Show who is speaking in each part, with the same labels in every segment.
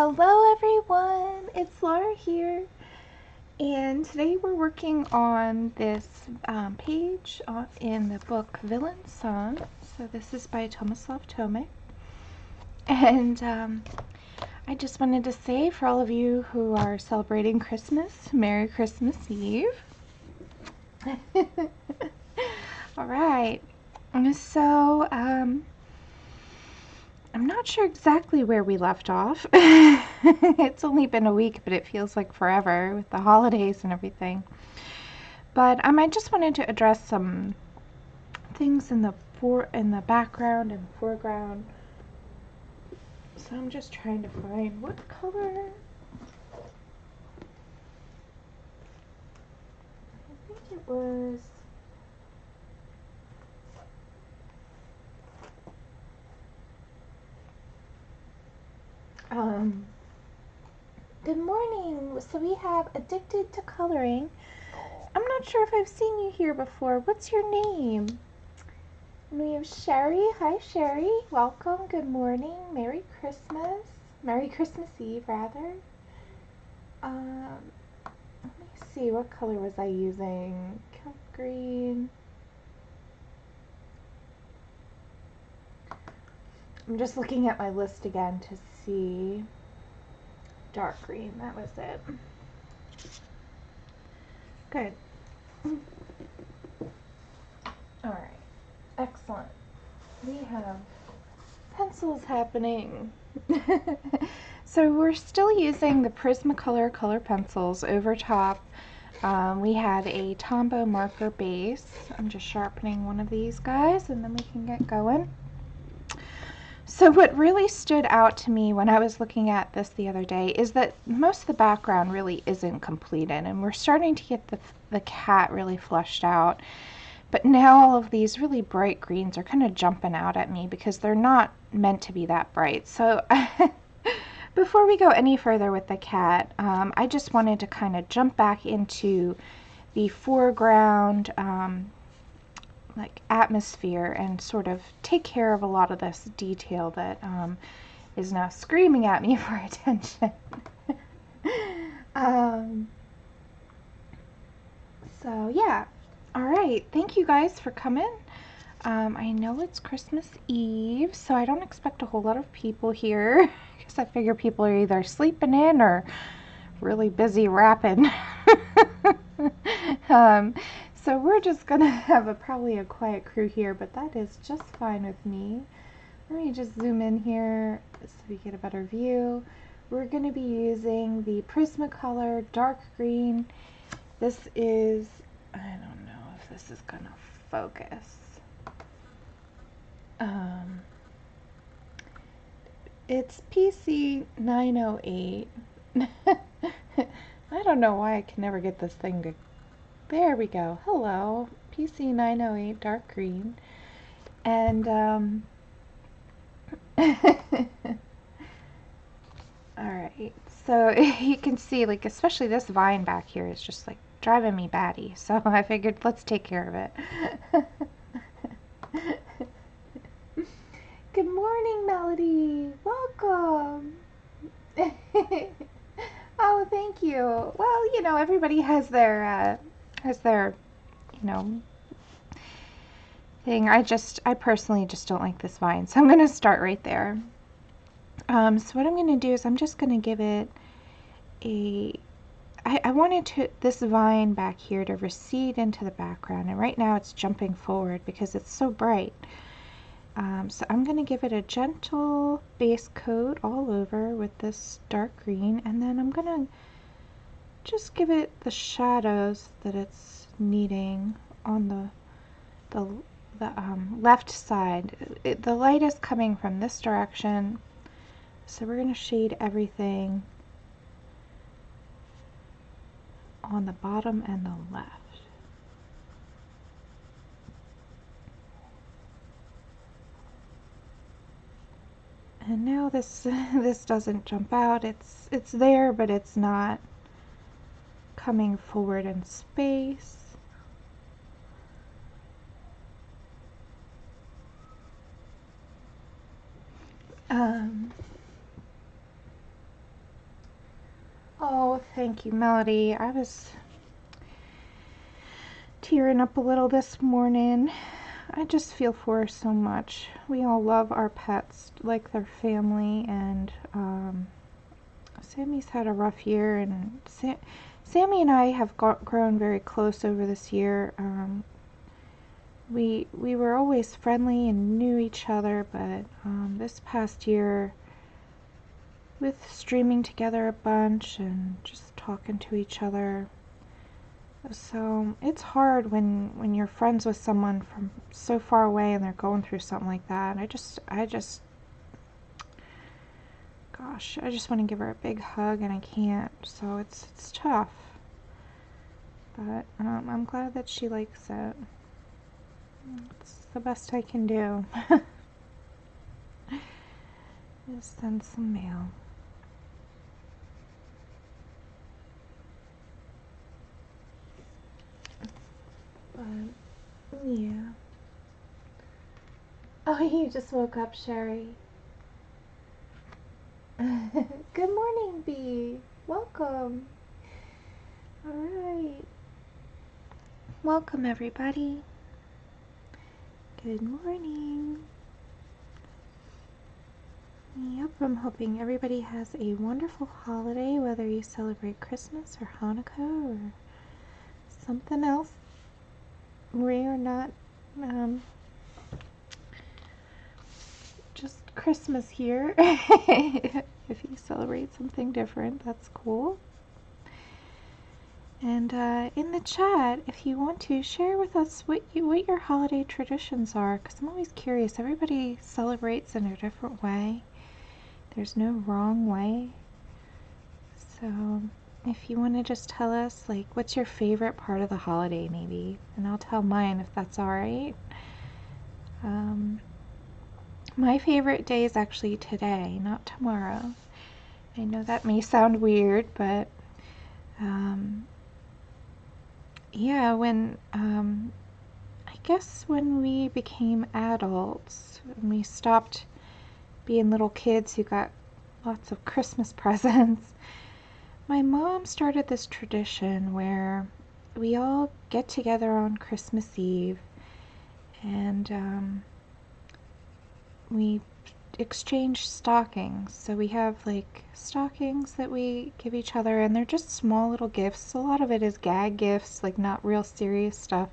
Speaker 1: Hello everyone, it's Laura here, and today we're working on this page in the book Villain Song. So this is by Tombow, and I just wanted to say for all of you who are celebrating Christmas, Merry Christmas Eve. Alright, so I'm not sure exactly where we left off. It's only been a week, but it feels like forever with the holidays and everything. But I just wanted to address some things in the background and foreground. So I'm just trying to find what color. I think it was. Good morning. So we have Addicted to Coloring. I'm not sure if I've seen you here before. What's your name? And we have Sherry. Hi, Sherry. Welcome. Good morning. Merry Christmas. Merry Christmas Eve, rather. Let me see. What color was I using? Kelp green. I'm just looking at my list again to see. Dark green. That was it. Good. All right. Excellent. We have pencils happening. So we're still using the Prismacolor color pencils over top. We have a Tombow marker base. I'm just sharpening one of these guys and then we can get going. So what really stood out to me when I was looking at this the other day is that most of the background really isn't completed, and we're starting to get the cat really fleshed out. But now all of these really bright greens are kind of jumping out at me because they're not meant to be that bright. So before we go any further with the cat, I just wanted to kind of jump back into the foreground like atmosphere and sort of take care of a lot of this detail that is now screaming at me for attention. So yeah. Alright, thank you guys for coming. I know it's Christmas Eve, so I don't expect a whole lot of people here because I figure people are either sleeping in or really busy wrapping. So we're just gonna have probably a quiet crew here, but that is just fine with me. Let me just zoom in here so we get a better view. We're gonna be using the Prismacolor dark green. This is, I don't know if this is gonna focus. It's PC 908. I don't know why I can never get this thing to. There we go. Hello, PC 908 dark green, and all right. So you can see, like, especially this vine back here is just like driving me batty. So I figured let's take care of it. Good morning, Melody. Welcome. Oh, thank you. Well, you know, everybody has their, you know, thing. I personally just don't like this vine, so I'm going to start right there. So what I'm going to do is I'm just going to give it I wanted this vine back here to recede into the background, and right now it's jumping forward because it's so bright. So I'm going to give it a gentle base coat all over with this dark green, and then I'm going to just give it the shadows that it's needing on the left side. The light is coming from this direction, so we're going to shade everything on the bottom and the left. And now this doesn't jump out. It's there, but it's not coming forward in space. Oh, thank you, Melody. I was tearing up a little this morning. I just feel for her so much. We all love our pets like their family, and Sammy's had a rough year, and Sammy and I have grown very close over this year. We were always friendly and knew each other, but this past year, with streaming together a bunch and just talking to each other, so it's hard when you're friends with someone from so far away and they're going through something like that. I just gosh, I just want to give her a big hug and I can't. So it's tough. But I'm glad that she likes it. It's the best I can do. Just send some mail. But yeah. Oh, you just woke up, Sherry. Good morning, Bee. Welcome. All right. Welcome, everybody. Good morning. Yep, I'm hoping everybody has a wonderful holiday, whether you celebrate Christmas or Hanukkah or something else. We are not just Christmas here. If you celebrate something different, that's cool. And in the chat, if you want to, share with us what your holiday traditions are, because I'm always curious. Everybody celebrates in a different way. There's no wrong way. So if you want to just tell us, like, what's your favorite part of the holiday, maybe, and I'll tell mine if that's all right. My favorite day is actually today, not tomorrow. I know that may sound weird, but yeah, I guess when we became adults, when we stopped being little kids who got lots of Christmas presents, my mom started this tradition where we all get together on Christmas Eve and we exchange stockings. So we have like stockings that we give each other, and they're just small little gifts. A lot of it is gag gifts, like not real serious stuff.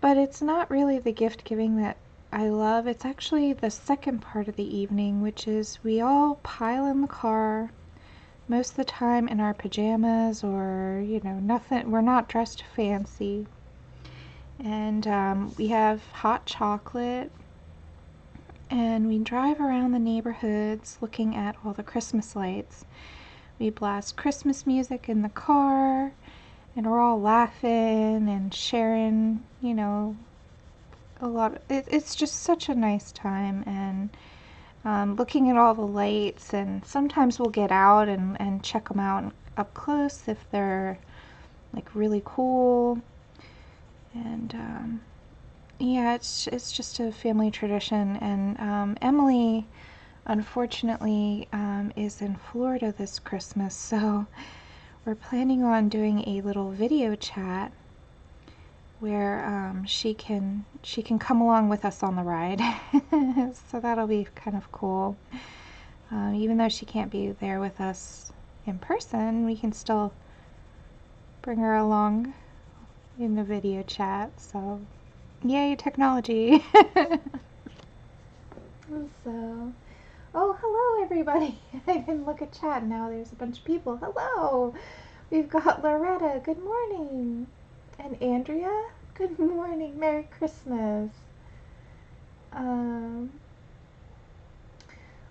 Speaker 1: But it's not really the gift giving that I love. It's actually the second part of the evening, which is we all pile in the car, most of the time in our pajamas or, nothing. We're not dressed fancy. And we have hot chocolate, and we drive around the neighborhoods looking at all the Christmas lights. We blast Christmas music in the car, and we're all laughing and sharing, a lot. It's just such a nice time, and looking at all the lights, and sometimes we'll get out and check them out up close if they're like really cool. And yeah, it's just a family tradition. And Emily, unfortunately, is in Florida this Christmas, so we're planning on doing a little video chat where she can come along with us on the ride. So that'll be kind of cool. Even though she can't be there with us in person, we can still bring her along in the video chat. So yay, technology. So, oh, hello everybody. I didn't look at chat. Now there's a bunch of people. Hello. We've got Loretta. Good morning. And Andrea. Good morning. Merry Christmas. Oh,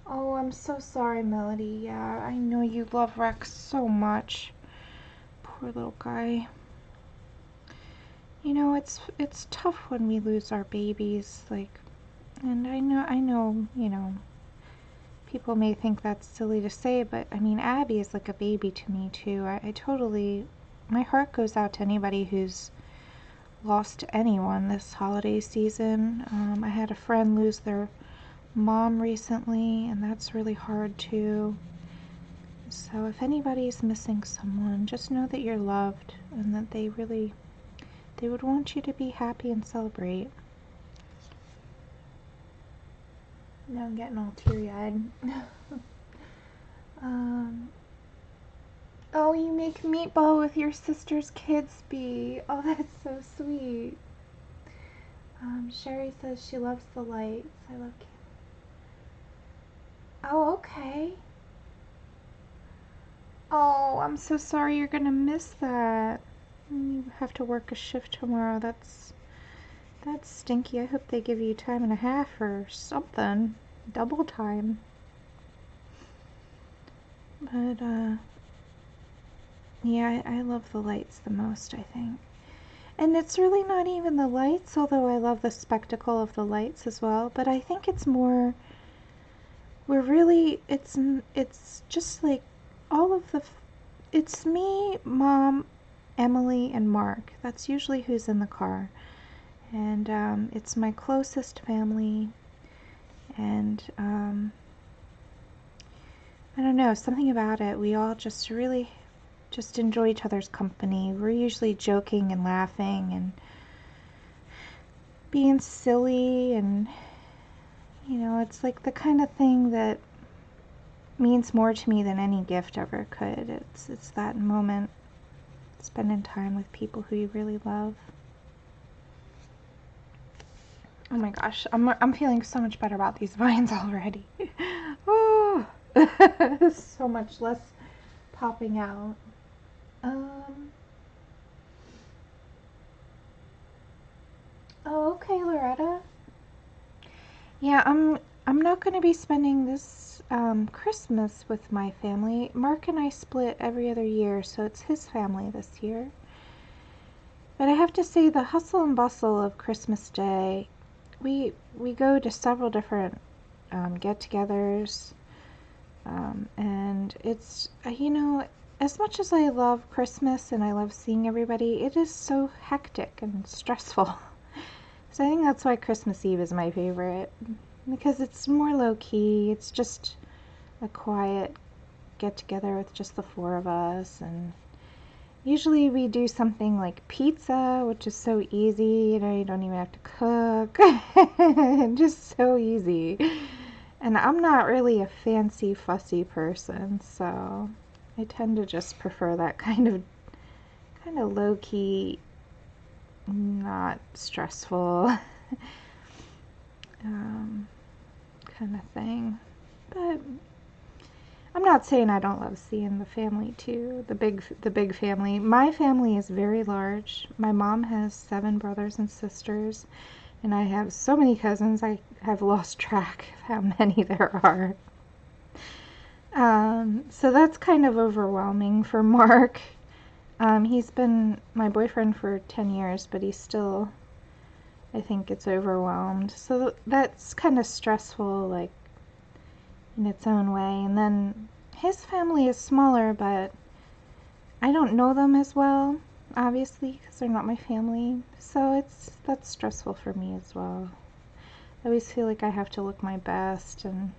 Speaker 1: I'm so sorry, Melody. Yeah, I know you love Rex so much. Poor little guy. It's tough when we lose our babies, like, and I know, people may think that's silly to say, but I mean, Abby is like a baby to me too. I totally, my heart goes out to anybody who's lost anyone this holiday season. I had a friend lose their mom recently, and that's really hard too. So if anybody's missing someone, just know that you're loved and that they would want you to be happy and celebrate. Now I'm getting all teary-eyed. Oh, you make meatball with your sister's kids, Bee. Oh, that's so sweet. Sherry says she loves the lights. I love candles. Oh, okay. Oh, I'm so sorry you're gonna miss that. You have to work a shift tomorrow. That's stinky. I hope they give you time and a half or something. Double time. But, yeah, I love the lights the most, I think. And it's really not even the lights, although I love the spectacle of the lights as well. But I think it's more, it's just like all of it's me, Mom, Emily, and Mark. That's usually who's in the car. And it's my closest family. And I don't know, something about it. We all just really just enjoy each other's company. We're usually joking and laughing and being silly, and you know, it's like the kind of thing that means more to me than any gift ever could. It's that moment, spending time with people who you really love. Oh my gosh, I'm feeling so much better about these vines already. Oh, so much less popping out. Oh, okay, Loretta. Yeah, I'm not going to be spending this Christmas with my family. Mark and I split every other year, so it's his family this year. But I have to say, the hustle and bustle of Christmas Day, we go to several different get-togethers, and it's, you know, as much as I love Christmas and I love seeing everybody, it is so hectic and stressful. So I think that's why Christmas Eve is my favorite, because it's more low-key. It's just a quiet get-together with just the four of us, and usually we do something like pizza, which is so easy. You know, you don't even have to cook. Just so easy. And I'm not really a fancy, fussy person, so I tend to just prefer that kind of low-key, not stressful kind of thing. But I'm not saying I don't love seeing the family too, the big family. My family is very large. My mom has 7 brothers and sisters, and I have so many cousins I have lost track of how many there are. So that's kind of overwhelming for Mark. He's been my boyfriend for 10 years, but he's still, I think, gets overwhelmed. So that's kind of stressful, like, in its own way. And then his family is smaller, but I don't know them as well, obviously, because they're not my family. So that's stressful for me as well. I always feel like I have to look my best and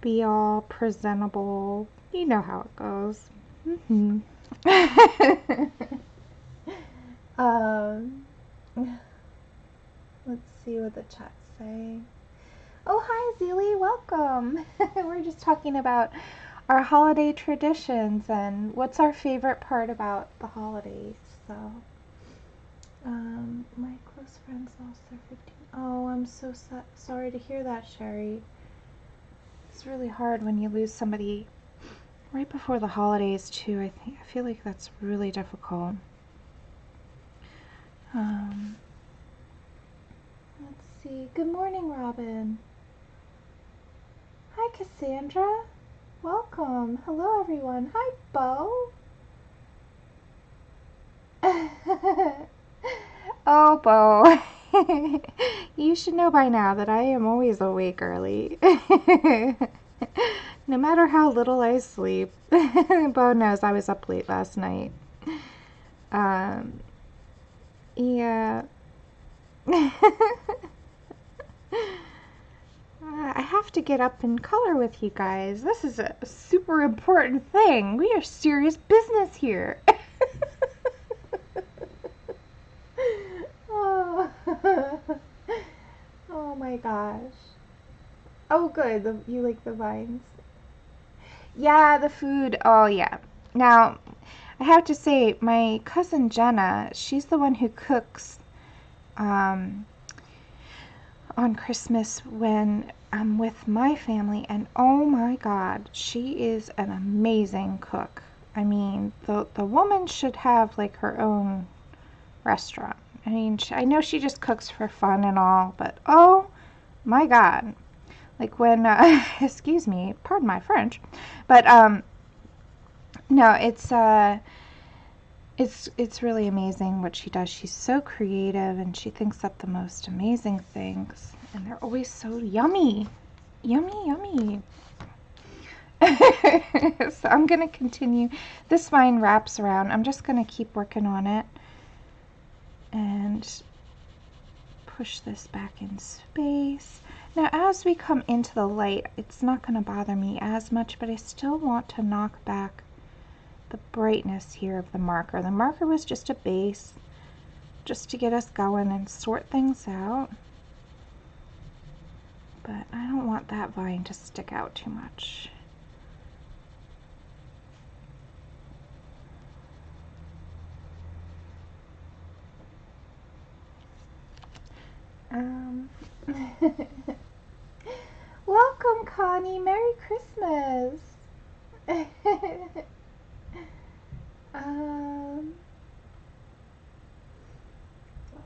Speaker 1: be all presentable. You know how it goes. Mm-hmm. Let's see what the chat's saying. Oh, hi, Zeely, welcome. We're just talking about our holiday traditions and what's our favorite part about the holidays. So, my close friends lost their 15. Oh, I'm so sorry to hear that, Sherry. It's really hard when you lose somebody right before the holidays too. I feel like that's really difficult. Let's see. Good morning, Robin. Hi, Cassandra. Welcome. Hello, everyone. Hi, Bo. Oh, Bo. You should know by now that I am always awake early. No matter how little I sleep. Bo knows I was up late last night. Yeah. I have to get up and color with you guys. This is a super important thing. We are serious business here. Oh. Oh my gosh. Oh, good. You like the vines? Yeah, the food. Oh, yeah. Now, I have to say, my cousin Jenna, she's the one who cooks on Christmas when I'm with my family, and oh my God, she is an amazing cook. I mean, the woman should have like her own restaurant. I mean, I know she just cooks for fun and all, but oh my God. Like when, excuse me, pardon my French, but no, it's really amazing what she does. She's so creative and she thinks up the most amazing things, and they're always so yummy. Yummy, yummy. So I'm going to continue. This vine wraps around. I'm just going to keep working on it and push this back in space. Now as we come into the light, it's not going to bother me as much, but I still want to knock back the brightness here of the marker. The marker was just a base, just to get us going and sort things out. But I don't want that vine to stick out too much. Welcome, Connie. Merry Christmas.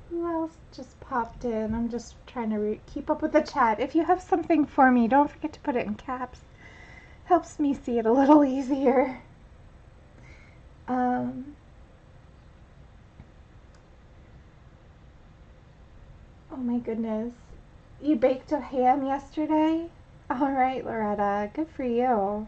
Speaker 1: Who else just popped in? I'm just trying to keep up with the chat. If you have something for me, don't forget to put it in caps. Helps me see it a little easier. Oh my goodness. You baked a ham yesterday? All right, Loretta. Good for you.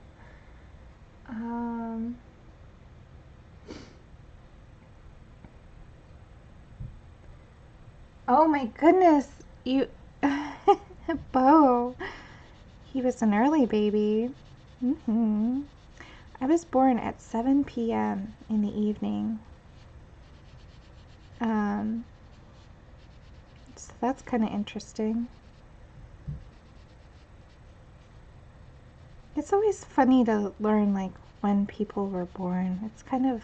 Speaker 1: Oh my goodness. You... Bo. He was an early baby. I was born at 7 p.m. in the evening. So that's kind of interesting. It's always funny to learn like when people were born. It's kind of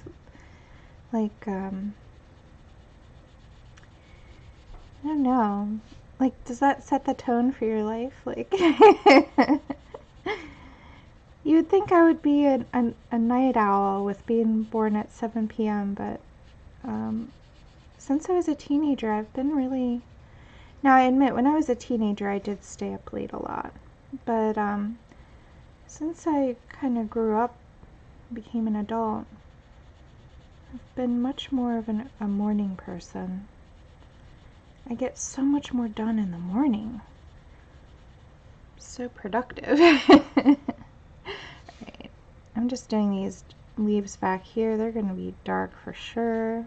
Speaker 1: like I don't know. Like, does that set the tone for your life? Like, you would think I would be a night owl with being born at 7 p.m., but since I was a teenager, I've been really... Now, I admit, when I was a teenager, I did stay up late a lot. But since I kind of grew up, became an adult, I've been much more of a morning person. I get so much more done in the morning. So productive. Right. I'm just doing these leaves back here. They're going to be dark for sure.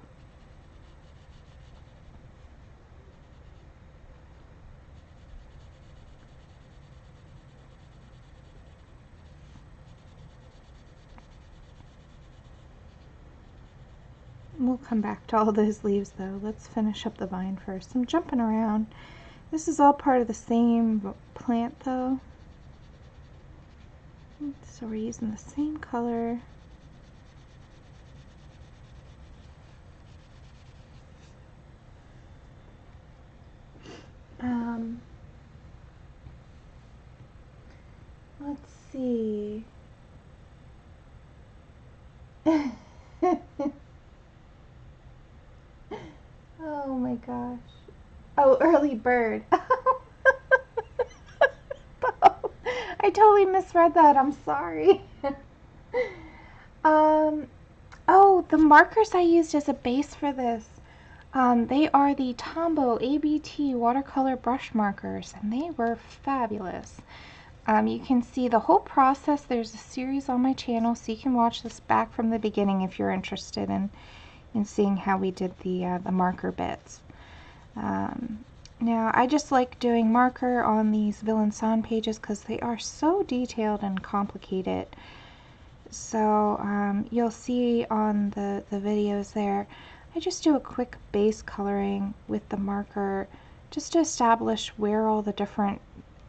Speaker 1: We'll come back to all those leaves though. Let's finish up the vine first. I'm jumping around. This is all part of the same plant though. So we're using the same color. Let's see. Oh my gosh. Oh, early bird. I totally misread that. I'm sorry. Oh, the markers I used as a base for this, they are the Tombow ABT watercolor brush markers, and they were fabulous. You can see the whole process. There's a series on my channel, so you can watch this back from the beginning if you're interested in seeing how we did the marker bits. Now, I just like doing marker on these Villain pages because they are so detailed and complicated. So you'll see on the videos there, I just do a quick base coloring with the marker just to establish where all the different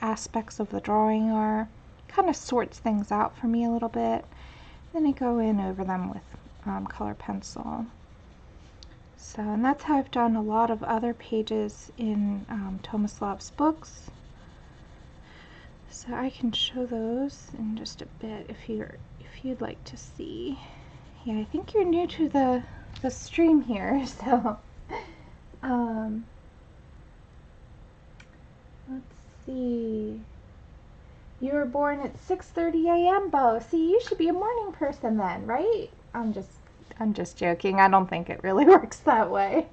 Speaker 1: aspects of the drawing are. Kind of sorts things out for me a little bit. Then I go in over them with color pencil. So, and that's how I've done a lot of other pages in Tomislav's books. So I can show those in just a bit if you'd like to see. Yeah, I think you're new to the stream here, so let's see. You were born at 6:30 a.m., Bo. See, you should be a morning person then, right? I'm just joking. I don't think it really works that way.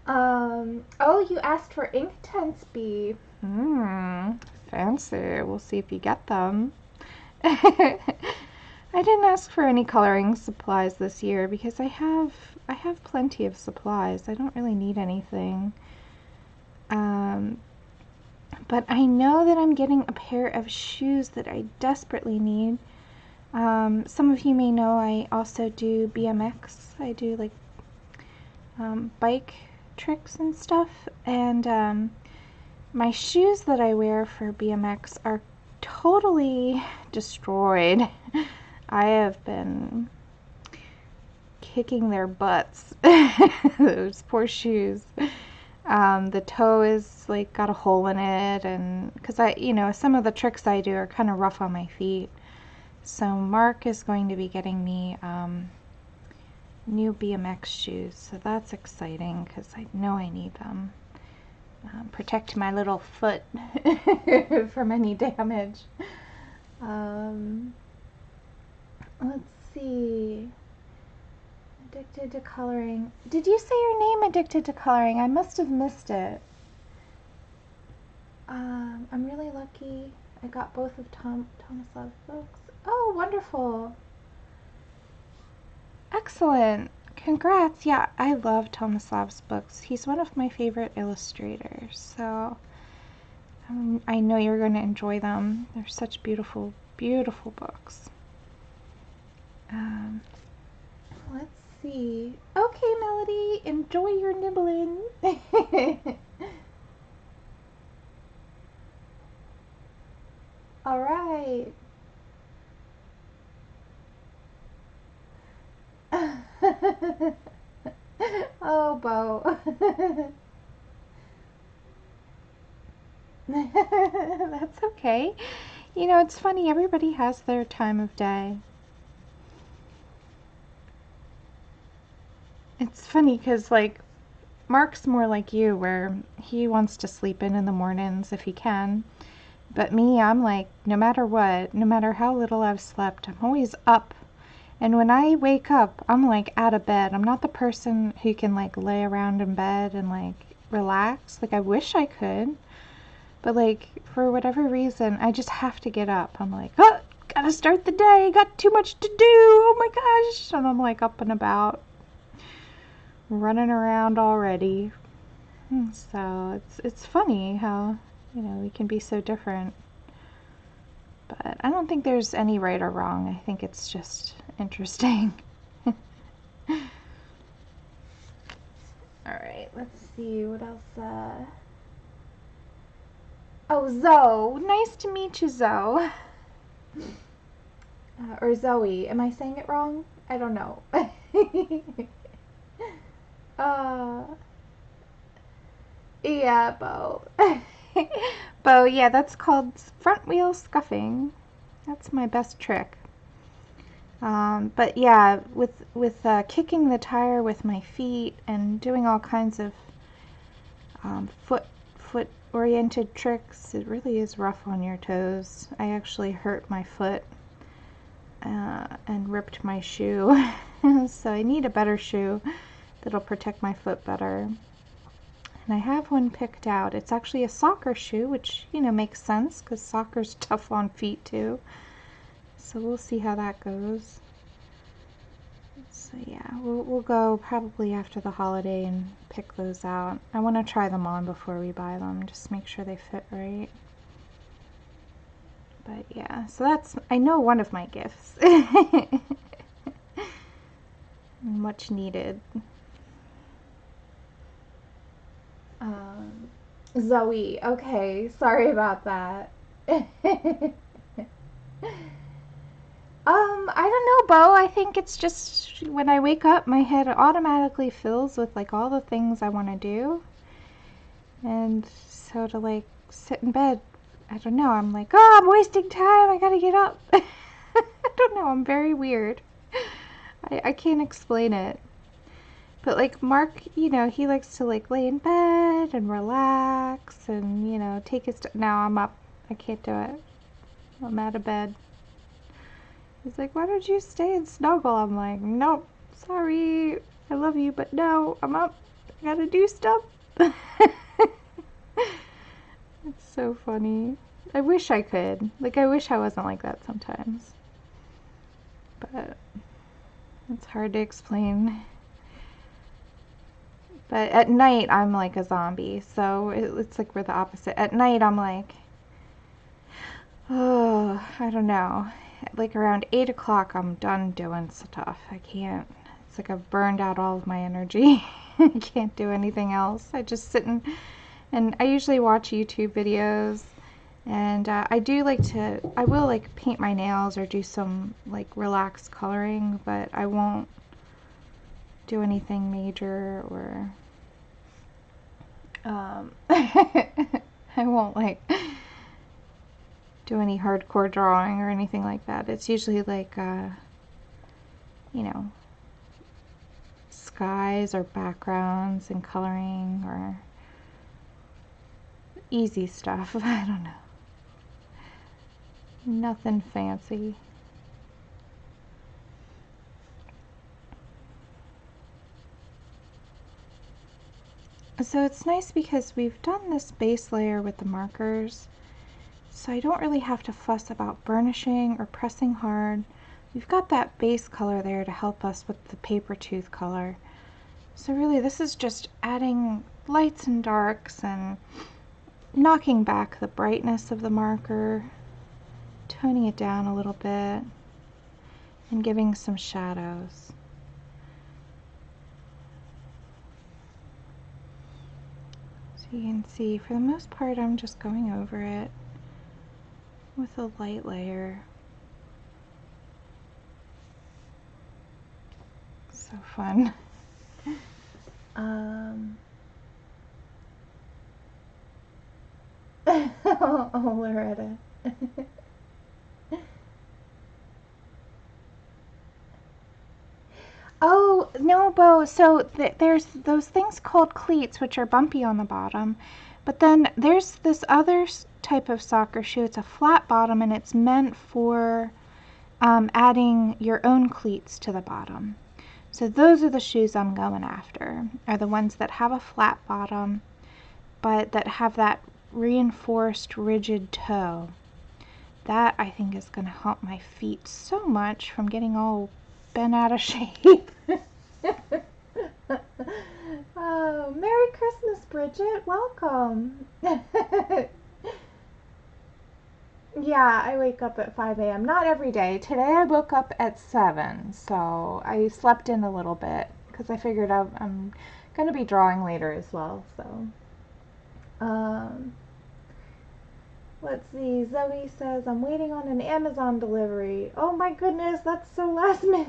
Speaker 1: Oh, you asked for Inktense B. Fancy. We'll see if you get them. I didn't ask for any coloring supplies this year because I have plenty of supplies. I don't really need anything. But I know that I'm getting a pair of shoes that I desperately need. Some of you may know I also do BMX. I do like bike tricks and stuff, and my shoes that I wear for BMX are totally destroyed. I have been kicking their butts. Those poor shoes. The toe is like got a hole in it, and because some of the tricks I do are kind of rough on my feet. So Mark is going to be getting me new BMX shoes, so that's exciting because I know I need them. Protect my little foot from any damage. Let's see. Addicted to coloring. Did you say your name, Addicted to Coloring? I must have missed it. I'm really lucky. I got both of Tomislav's books. Oh, wonderful. Excellent. Congrats. Yeah, I love Tomislav's books. He's one of my favorite illustrators, so I know you're going to enjoy them. They're such beautiful, beautiful books. Let's see. Okay, Melody, enjoy your nibbling. All right. Oh, Bo. That's okay. You know, it's funny, everybody has their time of day. It's funny because, like, Mark's more like you, where he wants to sleep in the mornings if he can. But me, I'm like, no matter what, no matter how little I've slept, I'm always up. And when I wake up, I'm like out of bed. I'm not the person who can like lay around in bed and like relax. Like I wish I could. But like for whatever reason, I just have to get up. I'm like, oh, gotta start the day. Got too much to do. Oh my gosh. And I'm like up and about, running around already. So it's funny how, we can be so different. But I don't think there's any right or wrong. I think it's just interesting. Alright, let's see what else. Oh, Zoe. Nice to meet you, Zoe. Or Zoe. Am I saying it wrong? I don't know. Yeah, Bo. Bo, yeah, that's called front wheel scuffing. That's my best trick. But yeah, with kicking the tire with my feet and doing all kinds of foot oriented tricks, it really is rough on your toes. I actually hurt my foot and ripped my shoe. So I need a better shoe that'll protect my foot better. And I have one picked out. It's actually a soccer shoe, which, makes sense because soccer's tough on feet too. So we'll see how that goes. So yeah, we'll go probably after the holiday and pick those out. I want to try them on before we buy them, just make sure they fit right. But yeah, so that's, I know, one of my gifts. Much needed. Zoe, okay, sorry about that. I don't know, Bo. I think it's just when I wake up, my head automatically fills with like all the things I want to do. And so to like sit in bed, I don't know, I'm like, oh, I'm wasting time. I gotta get up. I don't know, I'm very weird. I can't explain it. But like Mark, you know, he likes to like lay in bed and relax and, you know, take his, now I'm up. I can't do it. I'm out of bed. He's like, why don't you stay and snuggle? I'm like, nope, sorry, I love you, but no, I'm up, I gotta do stuff. It's so funny. I wish I could. Like, I wish I wasn't like that sometimes. But it's hard to explain. But at night, I'm like a zombie, so it's like we're the opposite. At night, I'm like, oh, I don't know. Like around 8 o'clock, I'm done doing stuff. I can't. It's like I've burned out all of my energy. I can't do anything else. I just sit and I usually watch YouTube videos. And I do like to, I will like paint my nails or do some like relaxed coloring, but I won't do anything major or I won't like do any hardcore drawing or anything like that. It's usually like, you know, skies or backgrounds and coloring or easy stuff. I don't know. Nothing fancy. So it's nice because we've done this base layer with the markers, so I don't really have to fuss about burnishing or pressing hard. We've got that base color there to help us with the paper tooth color. So really this is just adding lights and darks and knocking back the brightness of the marker, toning it down a little bit, and giving some shadows. So you can see, for the most part, I'm just going over it with a light layer. So fun. Oh, Loretta. Oh, no, Bo. So there's those things called cleats, which are bumpy on the bottom. But then there's this other type of soccer shoe. It's a flat bottom, and it's meant for adding your own cleats to the bottom. So those are the shoes I'm going after, are the ones that have a flat bottom, but that have that reinforced rigid toe. That, I think, is going to help my feet so much from getting all bent out of shape. Oh, Merry Christmas, Bridget. Welcome. Yeah, I wake up at 5 a.m. Not every day. Today I woke up at 7, so I slept in a little bit because I figured I'm going to be drawing later as well. So, let's see. Zoe says, I'm waiting on an Amazon delivery. Oh my goodness, that's so last minute.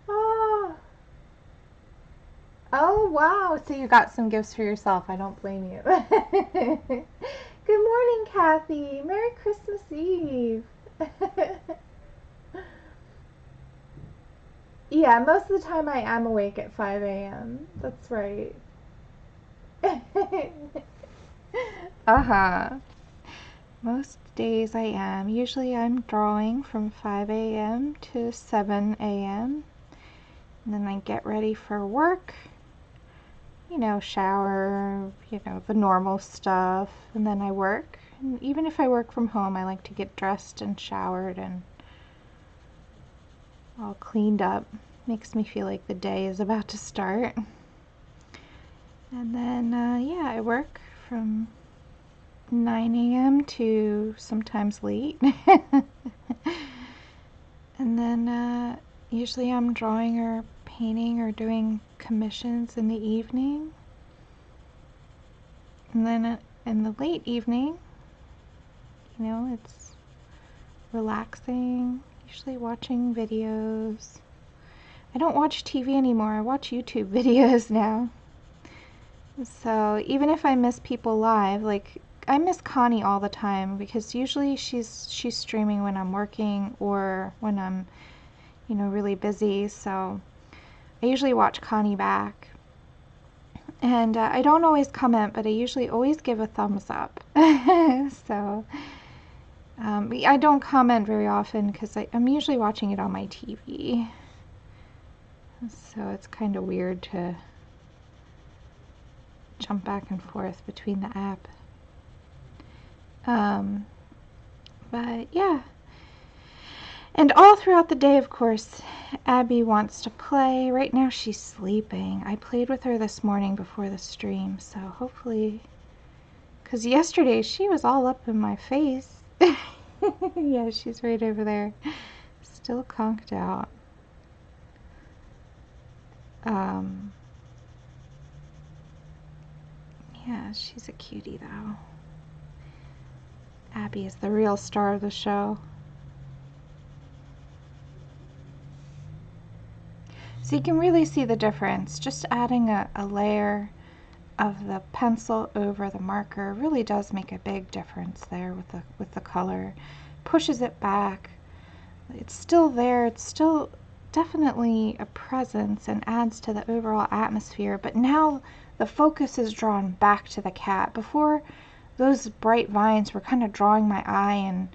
Speaker 1: Oh. Oh, wow. So you got some gifts for yourself. I don't blame you. Good morning, Kathy. Merry Christmas Eve. Yeah, most of the time I am awake at 5 a.m. That's right. Uh-huh. Most days I am. Usually I'm drawing from 5 a.m. to 7 a.m. And then I get ready for work. You know, shower, you know, the normal stuff, and then I work. And even if I work from home, I like to get dressed and showered and all cleaned up. Makes me feel like the day is about to start. And then, yeah, I work from 9 a.m. to sometimes late. And then usually I'm drawing or painting or doing commissions in the evening. And then in the late evening, you know, it's relaxing, usually watching videos. I don't watch TV anymore, I watch YouTube videos now. So even if I miss people live, like I miss Connie all the time because usually she's streaming when I'm working or when I'm, you know, really busy. So I usually watch Connie back. And I don't always comment, but I usually always give a thumbs up. So I don't comment very often because I'm usually watching it on my TV. So it's kind of weird to jump back and forth between the app. But yeah. And all throughout the day, of course, Abby wants to play. Right now she's sleeping. I played with her this morning before the stream, so hopefully... Because yesterday she was all up in my face. Yeah, she's right over there. Still conked out. Yeah, she's a cutie though. Abby is the real star of the show. So you can really see the difference. Just adding a layer of the pencil over the marker really does make a big difference there with the color. Pushes it back. It's still there. It's still definitely a presence and adds to the overall atmosphere, but now the focus is drawn back to the cat. Before, those bright vines were kind of drawing my eye and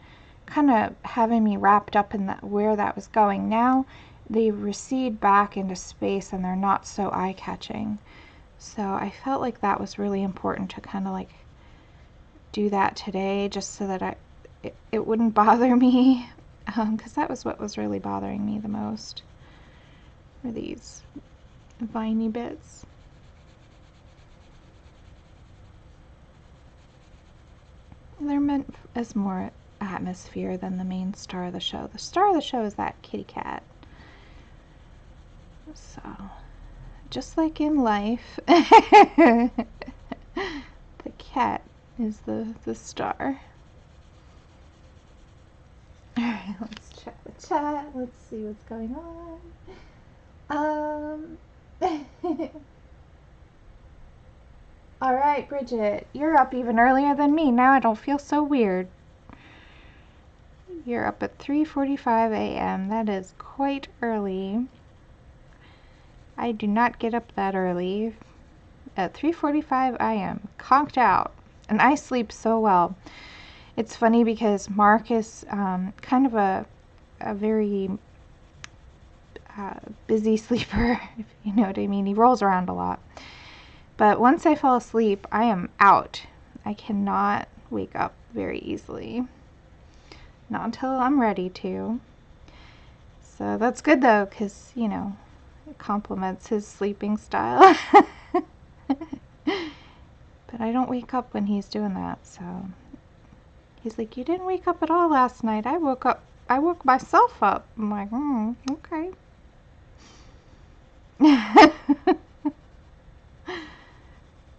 Speaker 1: kind of having me wrapped up in where that was going. Now they recede back into space and they're not so eye-catching. So I felt like that was really important to kind of like do that today, just so that it wouldn't bother me, because that was what was really bothering me the most, were these viney bits. They're meant as more atmosphere than the main star of the show. The star of the show is that kitty cat. So, just like in life, the cat is the star. Alright, let's check the chat. Let's see what's going on. Alright, Bridget, you're up even earlier than me. Now I don't feel so weird. You're up at 3:45 a.m. That is quite early. I do not get up that early. At 3:45 I am conked out, and I sleep so well. It's funny because Mark is kind of a very busy sleeper, if you know what I mean. He rolls around a lot. But once I fall asleep, I am out. I cannot wake up very easily. Not until I'm ready to. So that's good though, because, you know, it complements his sleeping style. But I don't wake up when he's doing that, so... He's like, you didn't wake up at all last night. I woke myself up. I'm like, okay.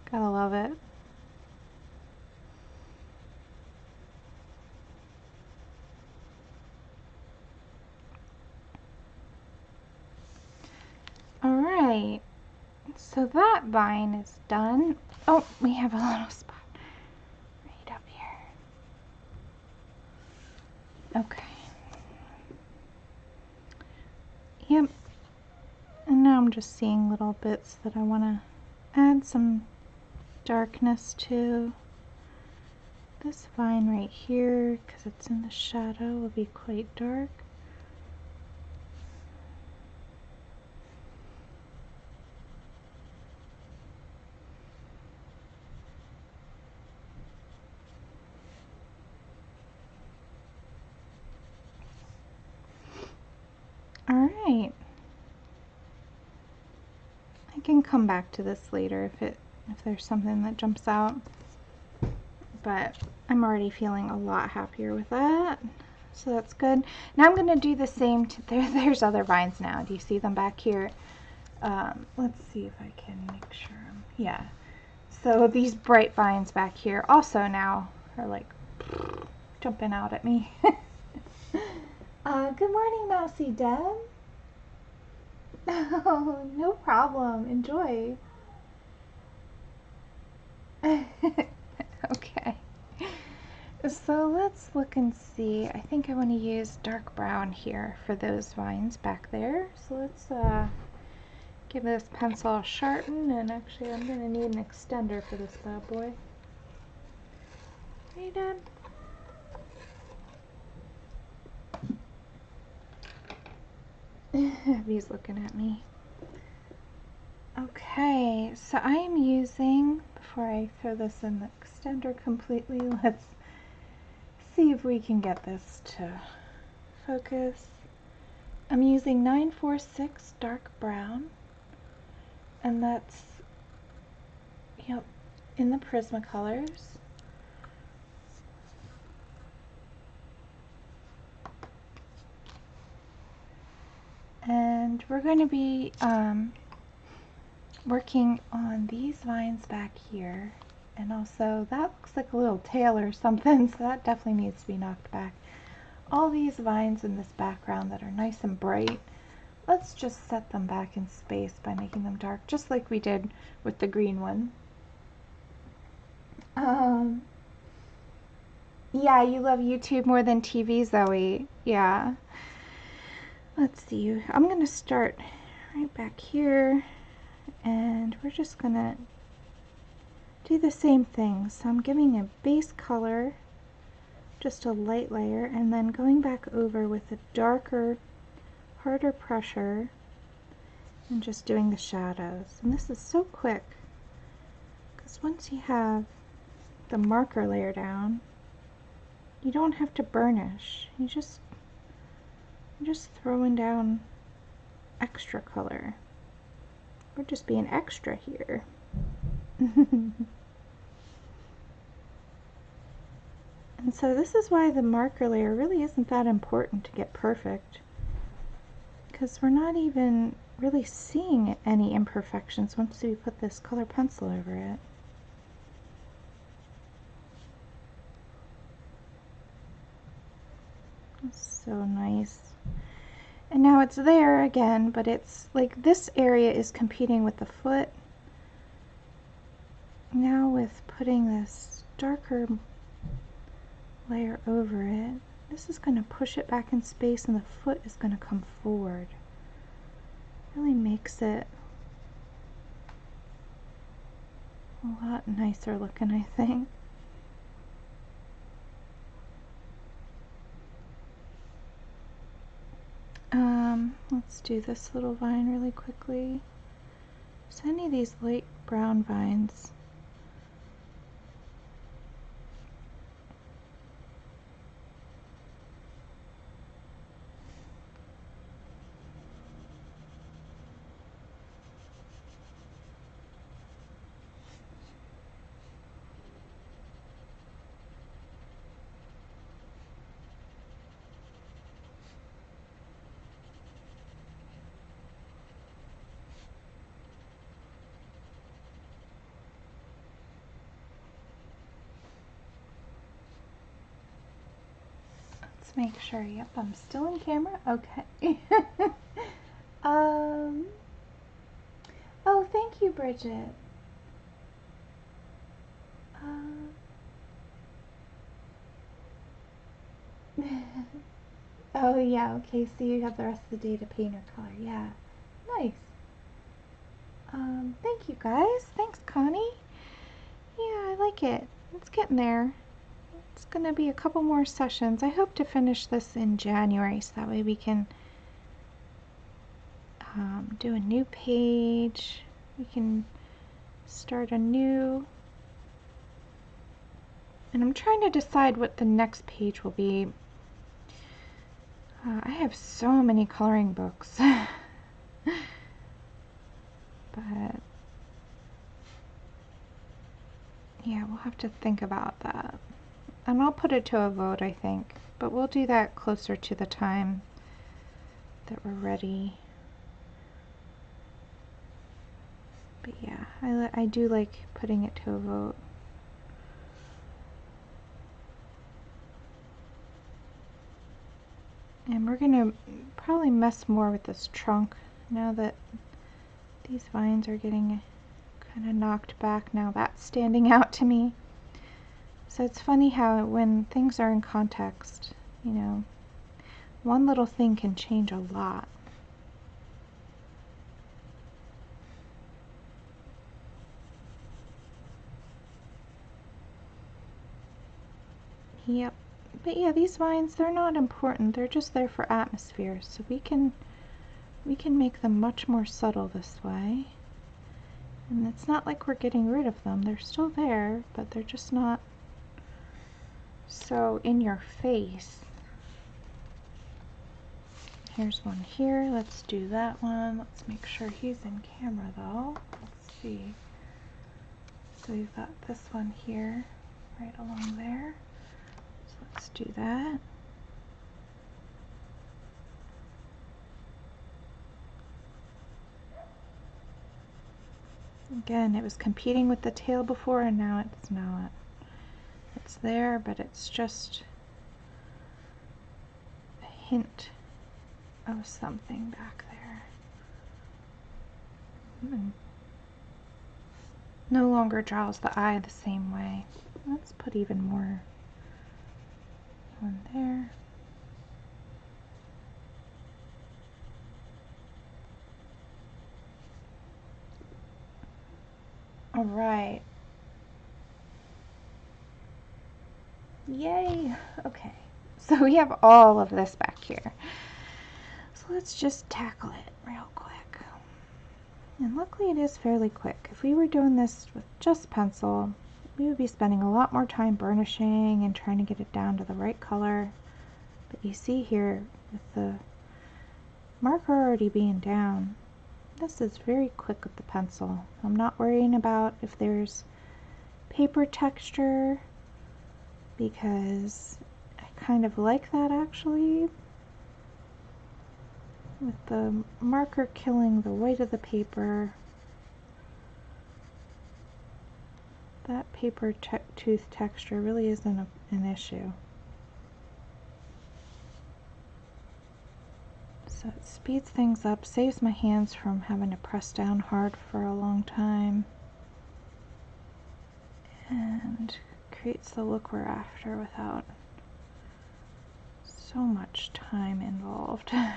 Speaker 1: Gotta love it. Alright, so that vine is done. Oh, we have a little spot right up here. Okay. Yep. And now I'm just seeing little bits that I want to add some darkness to. This vine right here, because it's in the shadow, will be quite dark. Alright. I can come back to this later if it if there's something that jumps out. But I'm already feeling a lot happier with that. So that's good. Now I'm going to do the same to there's other vines now. Do you see them back here? Let's see if I can make sure. Yeah. So these bright vines back here also now are like jumping out at me. Good morning, Mousy Deb. Oh, no problem. Enjoy. Okay. So let's look and see. I think I want to use dark brown here for those vines back there. So let's give this pencil a sharpen, and actually I'm going to need an extender for this bad boy. Hey, Dad. He's looking at me. Okay, so I am using, before I throw this in the extender completely, let's see if we can get this to focus. I'm using 946 dark brown, and that's, yep, in the Prismacolors. And we're going to be working on these vines back here. And also, that looks like a little tail or something, so that definitely needs to be knocked back. All these vines in this background that are nice and bright, let's just set them back in space by making them dark, just like we did with the green one. Yeah, you love YouTube more than TV, Zoe. Yeah. Let's see. I'm going to start right back here, and we're just going to do the same thing. So I'm giving a base color, just a light layer, and then going back over with a darker, harder pressure, and just doing the shadows. And this is so quick, because once you have the marker layer down, you don't have to burnish. You're just throwing down extra color. We're just being extra here. And so this is why the marker layer really isn't that important to get perfect, because we're not even really seeing any imperfections once we put this color pencil over it. That's so nice. And now it's there again, but it's like this area is competing with the foot. Now with putting this darker layer over it, this is going to push it back in space, and the foot is going to come forward. Really makes it a lot nicer looking, I think. Let's do this little vine really quickly. So any of these light brown vines, make sure, yep, I'm still in camera. Okay. Oh, thank you, Bridget. Oh, yeah, okay, so you have the rest of the day to paint or color. Yeah, nice. Thank you, guys. Thanks, Connie. Yeah, I like it. It's getting there. It's going to be a couple more sessions. I hope to finish this in January, so that way we can do a new page. We can start anew. And I'm trying to decide what the next page will be. I have so many coloring books. But Yeah, we'll have to think about that. And I'll put it to a vote, I think. But we'll do that closer to the time that we're ready. But yeah, I do like putting it to a vote. And we're gonna probably mess more with this trunk now that these vines are getting kind of knocked back. Now that's standing out to me. So it's funny how when things are in context, you know, one little thing can change a lot. Yep. But yeah, these vines, they're not important. They're just there for atmosphere. So we can make them much more subtle this way. And it's not like we're getting rid of them. They're still there, but they're just not so in your face. Here's one here. Let's do that one. Let's make sure he's in camera though. Let's see. So we've got this one here, right along there. So let's do that. Again, it was competing with the tail before and now it's not. It's there, but it's just a hint of something back there. And no longer draws the eye the same way. Let's put even more on there. All right. Yay. Okay. So we have all of this back here. So let's just tackle it real quick. And luckily it is fairly quick. If we were doing this with just pencil, we would be spending a lot more time burnishing and trying to get it down to the right color. But you see here, with the marker already being down, this is very quick with the pencil. I'm not worrying about if there's paper texture, because I kind of like that actually. With the marker killing the white of the paper, that paper tooth texture really isn't an issue. So it speeds things up, saves my hands from having to press down hard for a long time, and creates the look we're after without so much time involved. Okay,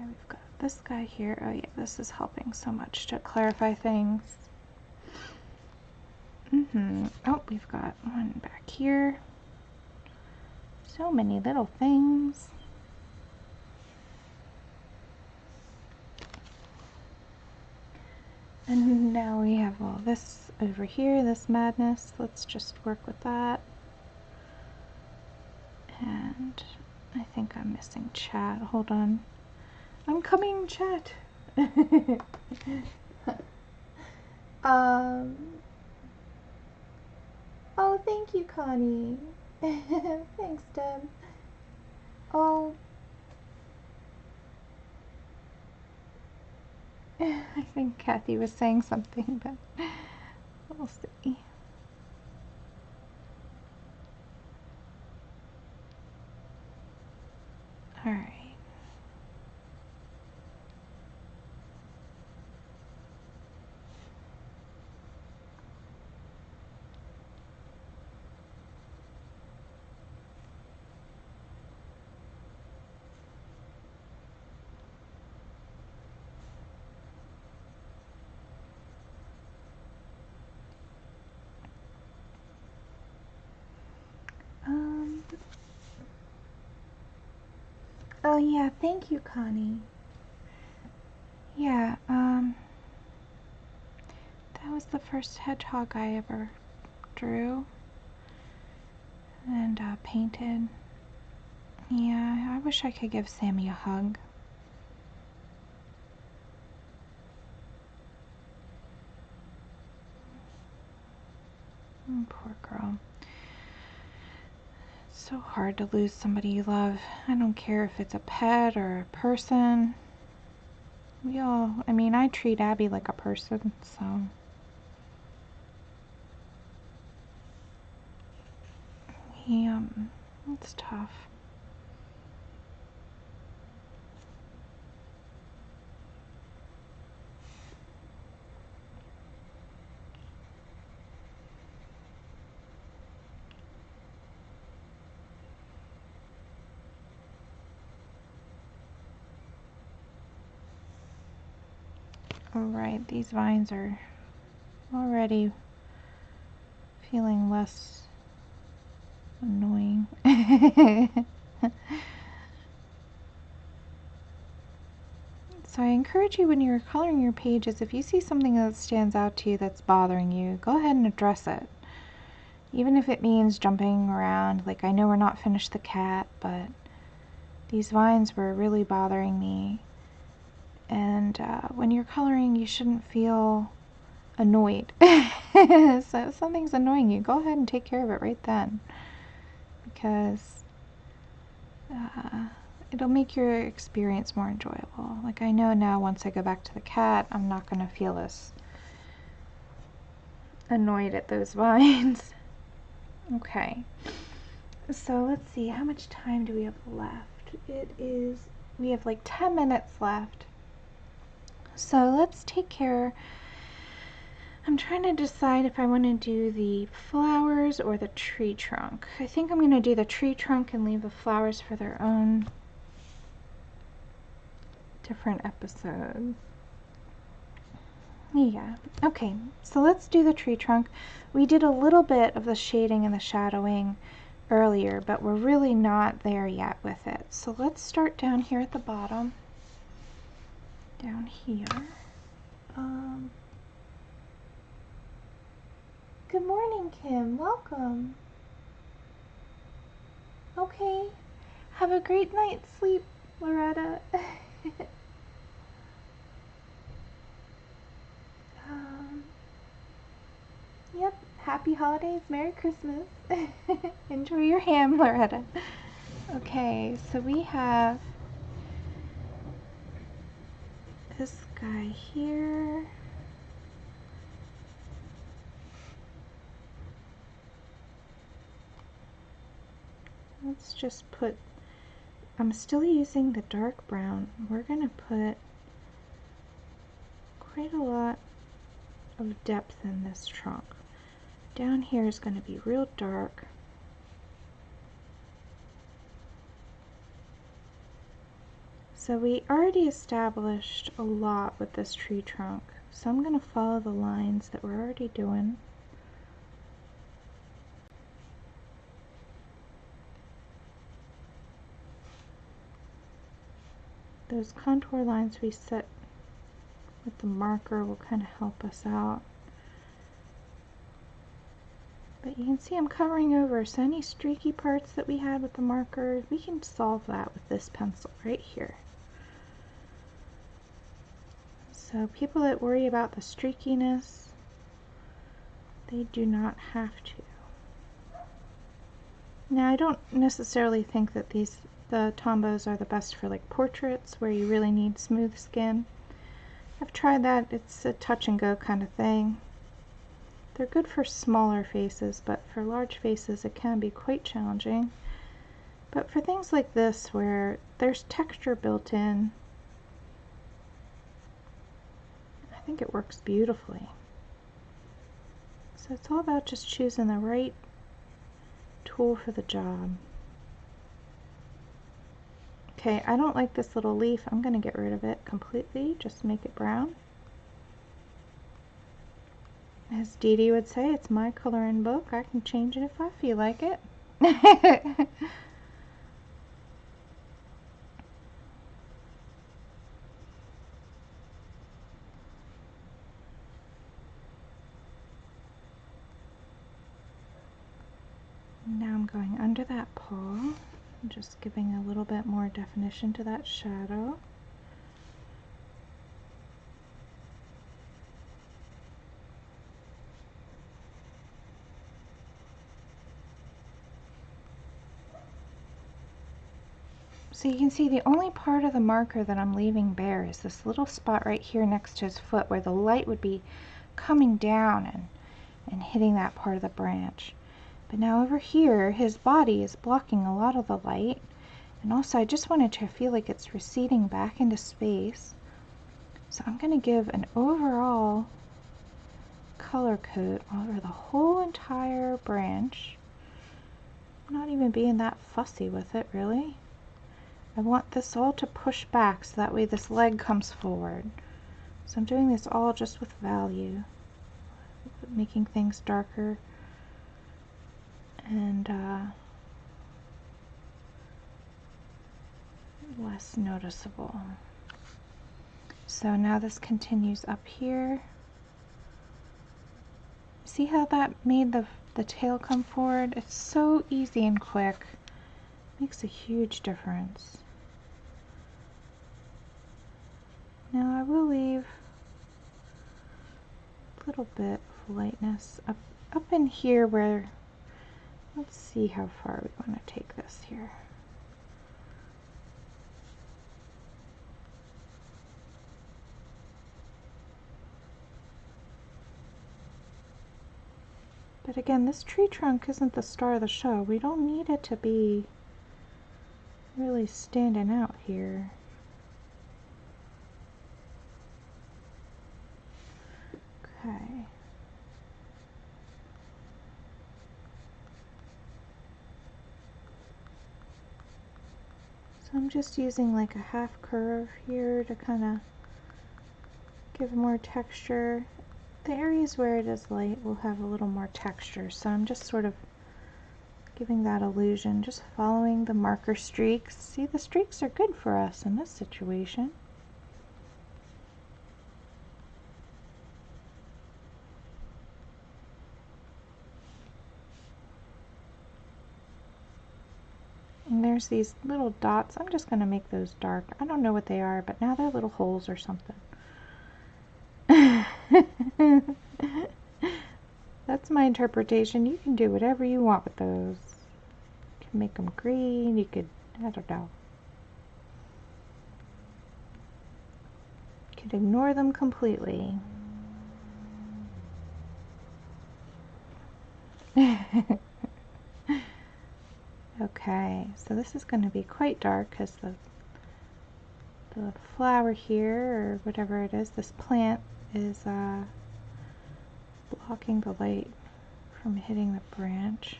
Speaker 1: we've got this guy here. Oh yeah, this is helping so much to clarify things. Oh, we've got one back here. So many little things. And now we have all this over here, this madness. Let's just work with that. And I think I'm missing chat. Hold on. I'm coming, chat. Oh, thank you, Connie. Thanks, Deb. Oh, I think Kathy was saying something, but we'll see. All right. Oh yeah, thank you, Connie. Yeah, that was the first hedgehog I ever drew and painted. Yeah, I wish I could give Sammy a hug. Poor girl. It's so hard to lose somebody you love. I don't care if it's a pet or a person. I mean, I treat Abby like a person, so. It's tough. Alright, these vines are already feeling less annoying. So I encourage you, when you're coloring your pages, if you see something that stands out to you that's bothering you, go ahead and address it. Even if it means jumping around. Like, I know we're not finished the cat, but these vines were really bothering me. And when you're coloring, you shouldn't feel annoyed. So if something's annoying you, go ahead and take care of it right then. Because it'll make your experience more enjoyable. Like, I know now once I go back to the cat, I'm not going to feel as annoyed at those vines. Okay, so let's see, how much time do we have left? We have like 10 minutes left. So let's take care. I'm trying to decide if I want to do the flowers or the tree trunk. I think I'm going to do the tree trunk and leave the flowers for their own different episode. Yeah, okay, so let's do the tree trunk. We did a little bit of the shading and the shadowing earlier, but we're really not there yet with it. So let's start down here at the bottom. Down here. Good morning, Kim. Welcome. Okay. Have a great night's sleep, Loretta. Yep. Happy holidays. Merry Christmas. Enjoy your ham, Loretta. Okay, so we have this guy here. Let's just put, I'm still using the dark brown. We're going to put quite a lot of depth in this trunk. Down here is going to be real dark. So we already established a lot with this tree trunk. So I'm going to follow the lines that we're already doing. Those contour lines we set with the marker will kind of help us out. But you can see I'm covering over, so any streaky parts that we had with the marker, we can solve that with this pencil right here. So people that worry about the streakiness, they do not have to. Now, I don't necessarily think that the Tombows are the best for like portraits where you really need smooth skin. I've tried that. It's a touch and go kind of thing. They're good for smaller faces, but for large faces it can be quite challenging. But for things like this where there's texture built in, I think it works beautifully. So it's all about just choosing the right tool for the job. Okay, I don't like this little leaf. I'm going to get rid of it completely, just make it brown. As Dee Dee would say, it's my coloring book. I can change it if I feel like it. Now I'm going under that paw, just giving a little bit more definition to that shadow. So you can see the only part of the marker that I'm leaving bare is this little spot right here next to his foot where the light would be coming down and hitting that part of the branch. But now over here, his body is blocking a lot of the light. And also I just wanted to feel like it's receding back into space. So I'm going to give an overall color coat over the whole entire branch. I'm not even being that fussy with it, really. I want this all to push back so that way this leg comes forward. So I'm doing this all just with value, making things darker and less noticeable. So now this continues up here. See how that made the tail come forward? It's so easy and quick. Makes a huge difference. Now I will leave a little bit of lightness up in here where, let's see how far we want to take this here. But again, this tree trunk isn't the star of the show. We don't need it to be really standing out here. Okay. So I'm just using like a half curve here to kind of give more texture. The areas where it is light will have a little more texture, so I'm just sort of giving that illusion, just following the marker streaks. See, the streaks are good for us in this situation. And there's these little dots. I'm just going to make those dark. I don't know what they are, but now they're little holes or something. That's my interpretation. You can do whatever you want with those. You can make them green. You could, I don't know. You could ignore them completely. Okay, so this is going to be quite dark because the flower here, or whatever it is, this plant is blocking the light from hitting the branch.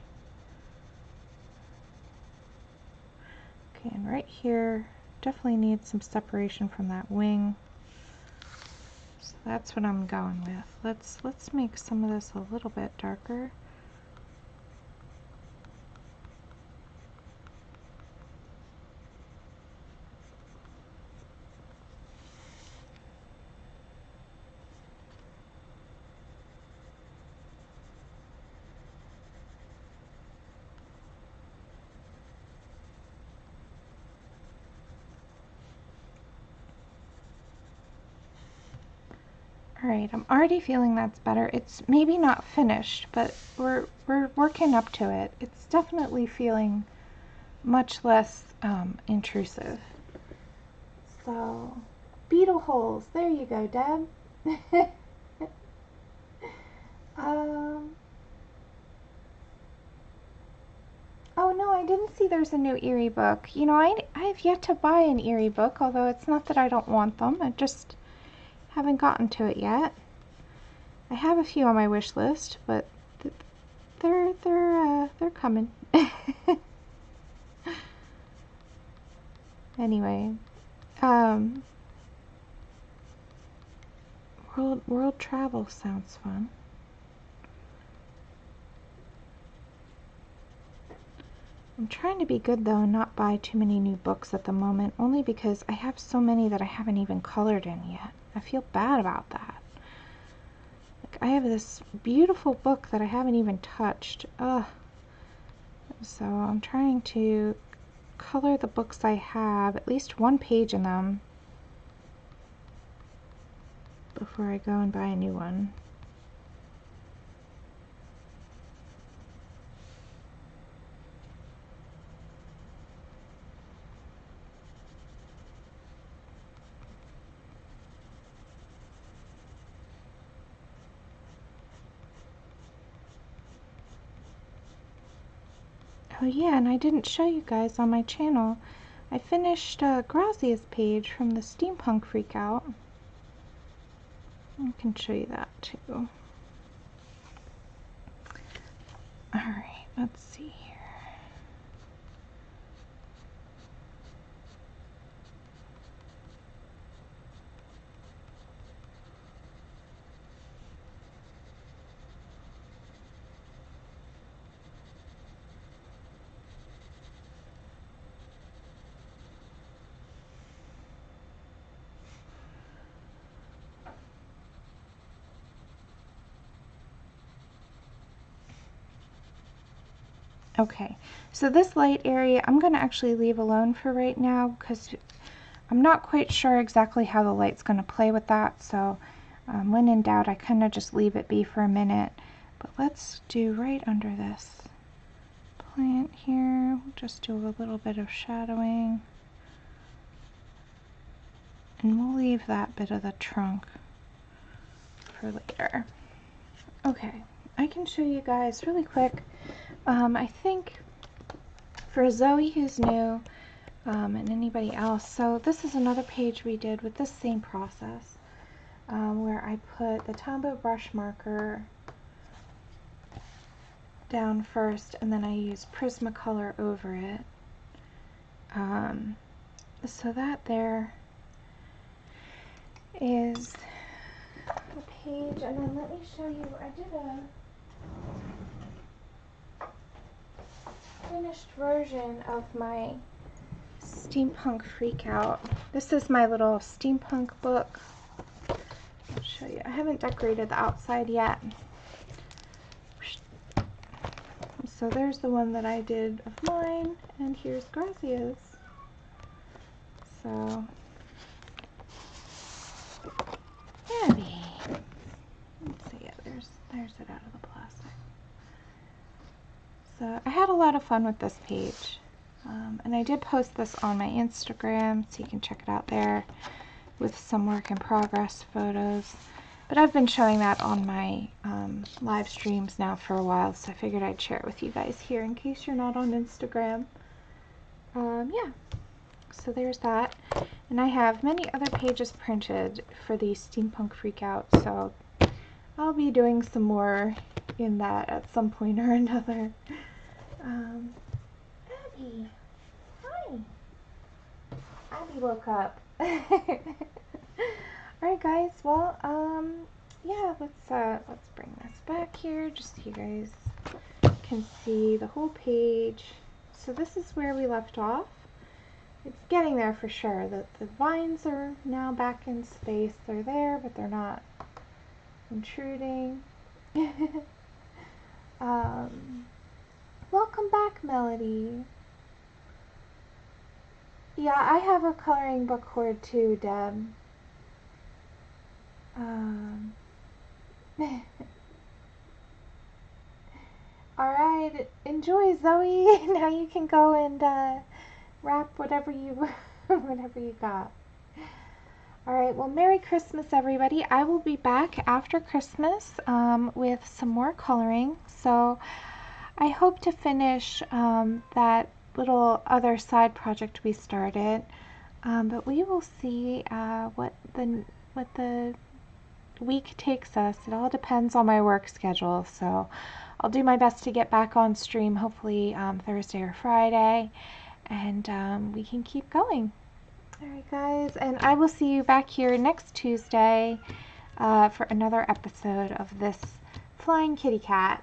Speaker 1: Okay, and right here definitely needs some separation from that wing. So that's what I'm going with. Let's make some of this a little bit darker. Alright, I'm already feeling that's better. It's maybe not finished, but we're working up to it. It's definitely feeling much less intrusive. So, beetle holes. There you go, Deb. Oh no, I didn't see there's a new Erie book. You know, I've yet to buy an Erie book, although it's not that I don't want them. I just haven't gotten to it yet. I have a few on my wish list, but they're coming. Anyway, world travel sounds fun. I'm trying to be good though and not buy too many new books at the moment, only because I have so many that I haven't even colored in yet. I feel bad about that. Like, I have this beautiful book that I haven't even touched. Ugh. So I'm trying to color the books I have, at least one page in them, before I go and buy a new one. Oh yeah, and I didn't show you guys on my channel. I finished Grazia's page from the Steampunk Freakout. I can show you that too. Alright, let's see here. Okay, so this light area I'm going to actually leave alone for right now because I'm not quite sure exactly how the light's going to play with that, so when in doubt I kind of just leave it be for a minute. But let's do right under this plant here, we'll just do a little bit of shadowing, and we'll leave that bit of the trunk for later. Okay, I can show you guys really quick. I think for Zoe who's new, and anybody else, so this is another page we did with this same process, where I put the Tombow brush marker down first and then I use Prismacolor over it. So that there is the page, and then let me show you, I did a finished version of my Steampunk Freakout. This is my little steampunk book. I'll show you. I haven't decorated the outside yet. So there's the one that I did of mine, and here's Grazia's. So, heavy. Let's see it. There's it out of the plastic. So I had a lot of fun with this page. And I did post this on my Instagram, so you can check it out there with some work in progress photos. But I've been showing that on my live streams now for a while, so I figured I'd share it with you guys here in case you're not on Instagram. Yeah, so there's that. And I have many other pages printed for the Steampunk Freakout, so I'll be doing some more in that at some point or another. Abby, hi. Abby woke up. Alright guys, well, yeah, let's bring this back here just so you guys can see the whole page. So this is where we left off. It's getting there for sure. The vines are now back in space. They're there, but they're not intruding. Welcome back, Melody. Yeah, I have a coloring book hoard too, Deb. Alright, enjoy, Zoe. Now you can go and wrap whatever you got. Alright, well, Merry Christmas, everybody. I will be back after Christmas with some more coloring. So I hope to finish that little other side project we started. But we will see what the week takes us. It all depends on my work schedule, so I'll do my best to get back on stream hopefully Thursday or Friday, and we can keep going. Alright guys, and I will see you back here next Tuesday for another episode of this flying kitty cat.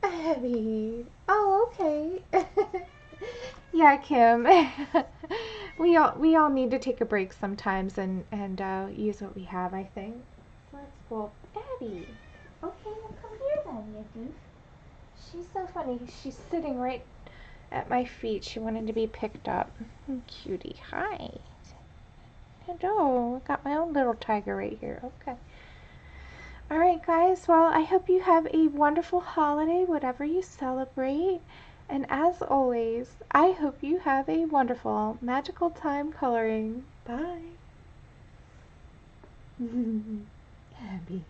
Speaker 1: Abby. Oh, okay. Yeah, Kim. we all need to take a break sometimes and use what we have, I think. So that's cool. Abby. Okay, well come here then, you goof. She's so funny. She's sitting right at my feet. She wanted to be picked up. Cutie. Hi. Hello. I got my own little tiger right here. Okay. Alright guys, well I hope you have a wonderful holiday, whatever you celebrate. And as always, I hope you have a wonderful, magical time coloring. Bye. Abby.